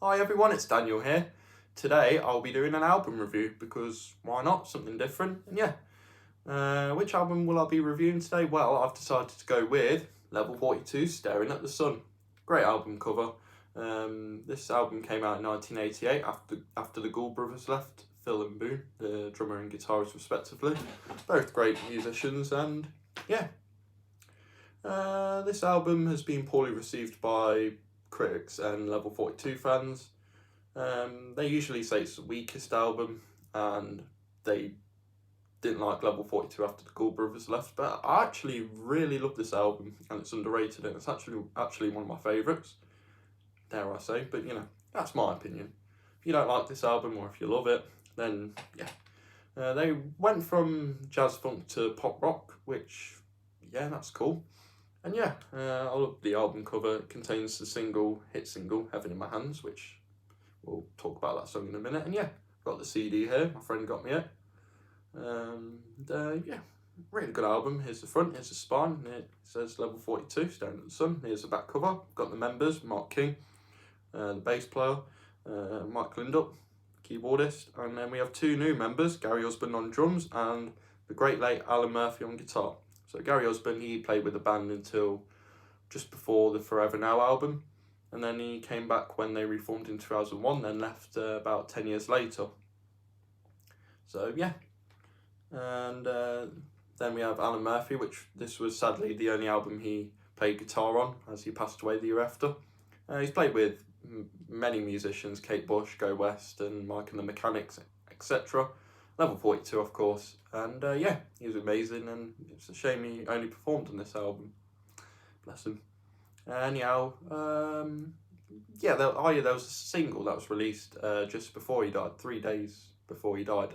Hi everyone, it's Daniel here. Today I'll be doing an album review because why not? Something different. And yeah, which album will I be reviewing today? Well, I've decided to go with Level 42, Staring at the Sun. Great album cover. This album came out in 1988 after the Gould brothers left, Phil and Boone, the drummer and guitarist respectively. Both great musicians, and yeah. This album has been poorly received by critics and Level 42 fans. They usually say it's the weakest album, and they didn't like Level 42 after the Gould brothers left, but I actually really love this album, and it's underrated, and it's actually one of my favourites, dare I say, but you know, that's my opinion. If you don't like this album, or if you love it, then yeah. They went from jazz funk to pop rock, which, yeah, that's cool. And yeah, I love the album cover. It contains the hit single, Heaven in My Hands, which we'll talk about that song in a minute. And yeah, got the CD here, my friend got me it. Yeah, really good album. Here's the front, here's the spine, and it says Level 42, Staring at the Sun. Here's the back cover. Got the members, Mark King, the bass player, Mike Lindup, keyboardist. And then we have two new members, Gary Husband on drums and the great late Alan Murphy on guitar. So Gary Husband, he played with the band until just before the Forever Now album, and then he came back when they reformed in 2001, then left about 10 years later. So yeah, and then we have Alan Murphy, which this was sadly the only album he played guitar on, as he passed away the year after. He's played with many musicians, Kate Bush, Go West, and Mike and the Mechanics, etc. Level 42, of course, and yeah, he was amazing, and it's a shame he only performed on this album. Bless him. Anyhow, yeah, there was a single that was released just before he died, 3 days before he died.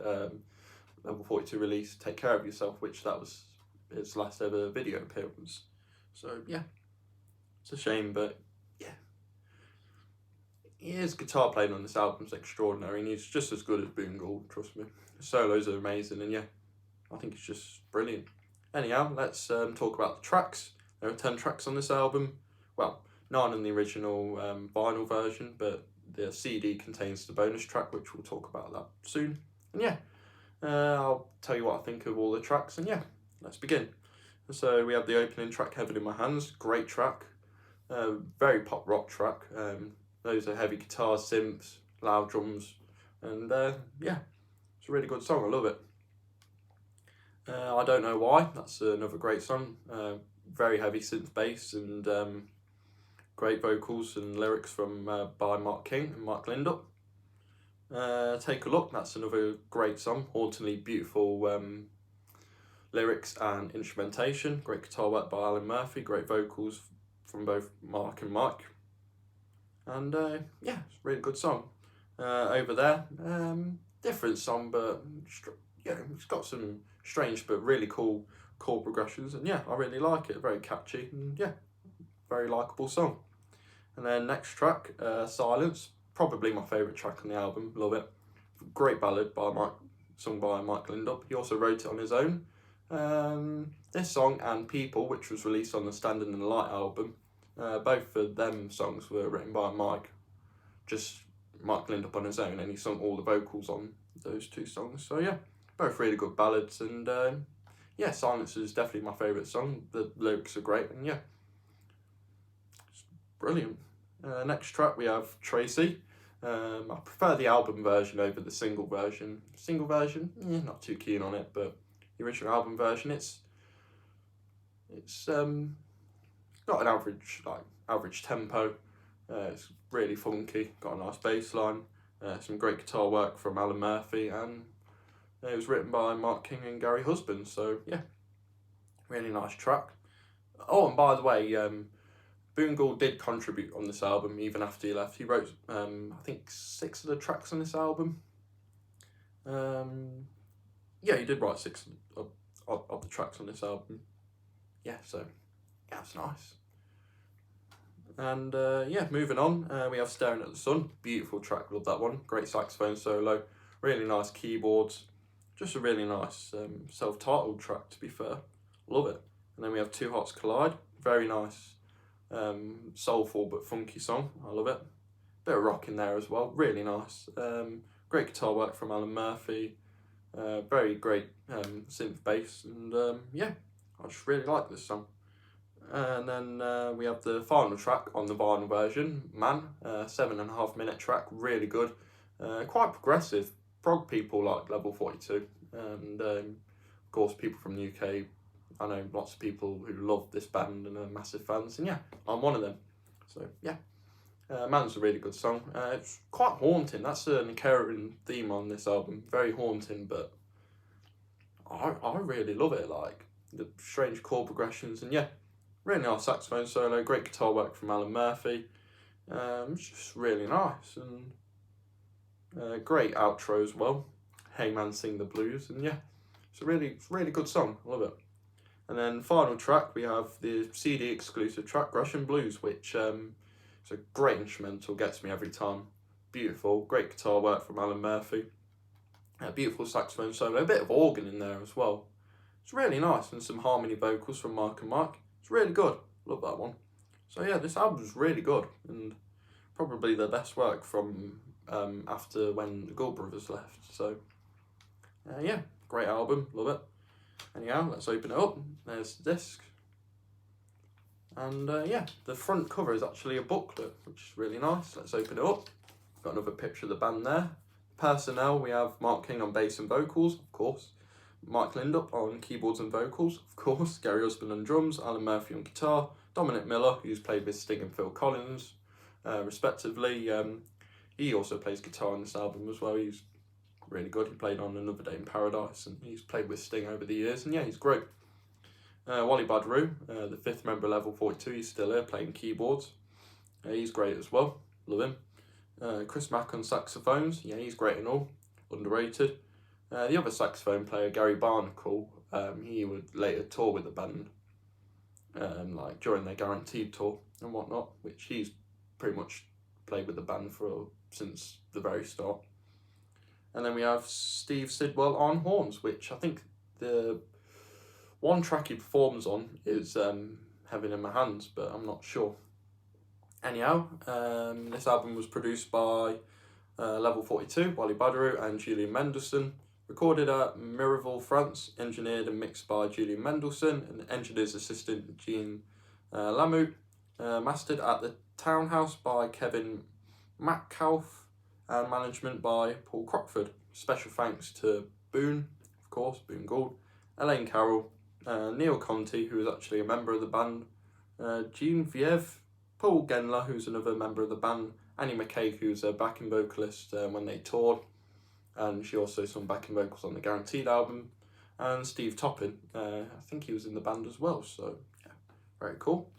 Level 42 released Take Care of Yourself, which that was his last ever video appearance. So yeah, it's a shame, but yeah. His guitar playing on this album is extraordinary, and he's just as good as Boone Gould, trust me. The solos are amazing, and yeah, I think it's just brilliant. Anyhow, let's talk about the tracks. There are 10 tracks on this album. Well, 9 in the original vinyl version, but the CD contains the bonus track, which we'll talk about that soon. And yeah, I'll tell you what I think of all the tracks, and yeah, let's begin. So we have the opening track, Heaven in My Hands, great track, very pop rock track. Those are heavy guitars, synths, loud drums, and yeah, it's a really good song, I love it. I Don't Know Why, that's another great song, very heavy synth bass, and great vocals and lyrics from by Mark King and Mike Lindup. Take a Look, that's another great song, hauntingly beautiful lyrics and instrumentation, great guitar work by Alan Murphy, great vocals from both Mark and Mike. And yeah, it's a really good song. Over There, different song, but yeah, it's got some strange but really cool chord progressions, and yeah, I really like it. Very catchy, and yeah, very likeable song. And then next track, Silence, probably my favourite track on the album. Love it. Great ballad by sung by Mike Lindup. He also wrote it on his own. This song and People, which was released on the Standing in the Light album. Both of them songs were written by Mike, just Mike Lindup on his own, and he sung all the vocals on those two songs. So yeah, both really good ballads, and yeah, Silence is definitely my favourite song. The lyrics are great, and yeah, it's brilliant. Next track we have Tracy. I prefer the album version over the single version. Single version, yeah, not too keen on it, but the original album version, it's got an average tempo. It's really funky, got a nice bass line, some great guitar work from Alan Murphy, and it was written by Mark King and Gary Husband, so yeah, really nice track. Oh, and by the way, Boone Gould did contribute on this album even after he left. He wrote, I think, 6 of the tracks on this album. Yeah, he did write 6 of the tracks on this album. Yeah, so yeah, it's nice. And yeah, moving on, we have Staring at the Sun, beautiful track, love that one, great saxophone solo, really nice keyboards, just a really nice self-titled track, to be fair, love it. And then we have Two Hearts Collide, very nice, soulful but funky song, I love it. bit of rock in there as well, really nice. Great guitar work from Alan Murphy, very great synth bass, and yeah, I just really like this song. And then we have the final track on the vinyl version, Man, 7.5 minute track, really good, quite progressive. Prog people like Level 42, and of course people from the UK, I know lots of people who love this band and are massive fans, and yeah, I'm one of them. So yeah, Man's a really good song. It's quite haunting, that's an recurring theme on this album, very haunting, but I really love it, like the strange chord progressions, and yeah, really nice saxophone solo, great guitar work from Alan Murphy. It's just really nice, and great outro as well. Hey Man Sing the Blues, and yeah, it's a really good song. I love it. And then final track, we have the CD exclusive track, Russian Blues, which is a great instrumental, gets me every time. Beautiful, great guitar work from Alan Murphy. Beautiful saxophone solo, a bit of organ in there as well. It's really nice, and some harmony vocals from Mike and Mike. It's really good. Love that one. So yeah, this album's really good, and probably the best work from after when the Gould Brothers left. So yeah, great album, love it. Anyhow, let's open it up. There's the disc. And yeah, the front cover is actually a booklet, which is really nice. Let's open it up. Got another picture of the band there. Personnel, we have Mark King on bass and vocals, of course. Mike Lindup on keyboards and vocals, of course. Gary Husband on drums, Alan Murphy on guitar. Dominic Miller, who's played with Sting and Phil Collins, respectively. He also plays guitar on this album as well. He's really good. He played on Another Day in Paradise, and he's played with Sting over the years, and yeah, he's great. Wally Badru, the 5th member of Level 42, he's still here playing keyboards. He's great as well, love him. Chris Mack on saxophones, yeah, he's great and all, underrated. The other saxophone player, Gary Barnacle, he would later tour with the band, like during their Guaranteed tour and whatnot, which he's pretty much played with the band since the very start. And then we have Steve Sidwell on horns, which I think the one track he performs on is Heaven in My Hands, but I'm not sure. Anyhow, this album was produced by Level 42, Wally Badru and Julian Mendelsohn. Recorded at Miraval, France, engineered and mixed by Julian Mendelsohn and engineer's assistant Jean Lamout. Mastered at the Townhouse by Kevin Metcalf and management by Paul Crockford. Special thanks to Boone, of course, Boone Gould, Elaine Carroll, Neil Conti, who is actually a member of the band, Jean Viev, Paul Genler, who's another member of the band, Annie McKay, who's a backing vocalist when they toured, and she also sang backing vocals on the Guaranteed album, and Steve Toppin, I think he was in the band as well, so yeah, very cool.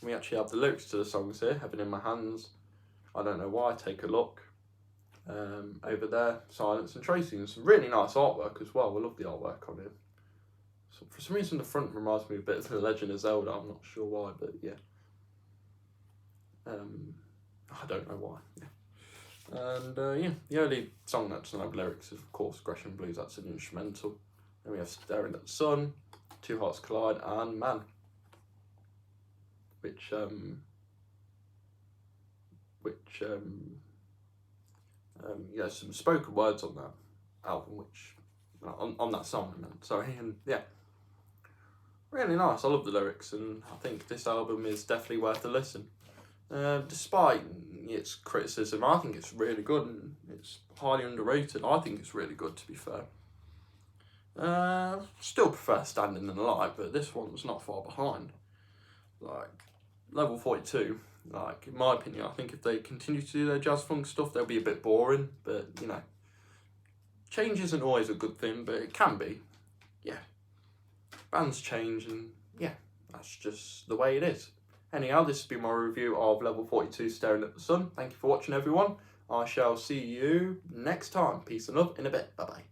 We actually have the lyrics to the songs here, Heaven in My Hands, I Don't Know Why, Take a Look, over there, Silence and Tracy, and some really nice artwork as well. I love the artwork on it. So for some reason the front reminds me a bit of The Legend of Zelda, I'm not sure why, but yeah. I don't know why. Yeah. And yeah, the only song that doesn't have lyrics is of course Gresham Blues, that's an instrumental. Then we have Staring at the Sun, Two Hearts Collide and Man. Which yeah, some spoken words on that album, which on that song I meant, sorry, and yeah, really nice. I love the lyrics, and I think this album is definitely worth a listen. Despite its criticism, I think it's really good, and it's highly underrated. I think it's really good, to be fair. Still prefer Standing in the Light, but this one's not far behind. Like, Level 42, like, in my opinion, I think if they continue to do their jazz funk stuff, they'll be a bit boring, but, you know, change isn't always a good thing, but it can be. Yeah. Bands change, and yeah, that's just the way it is. Anyhow, this has been my review of Level 42 Staring at the Sun. Thank you for watching, everyone. I shall see you next time. Peace and love in a bit. Bye-bye.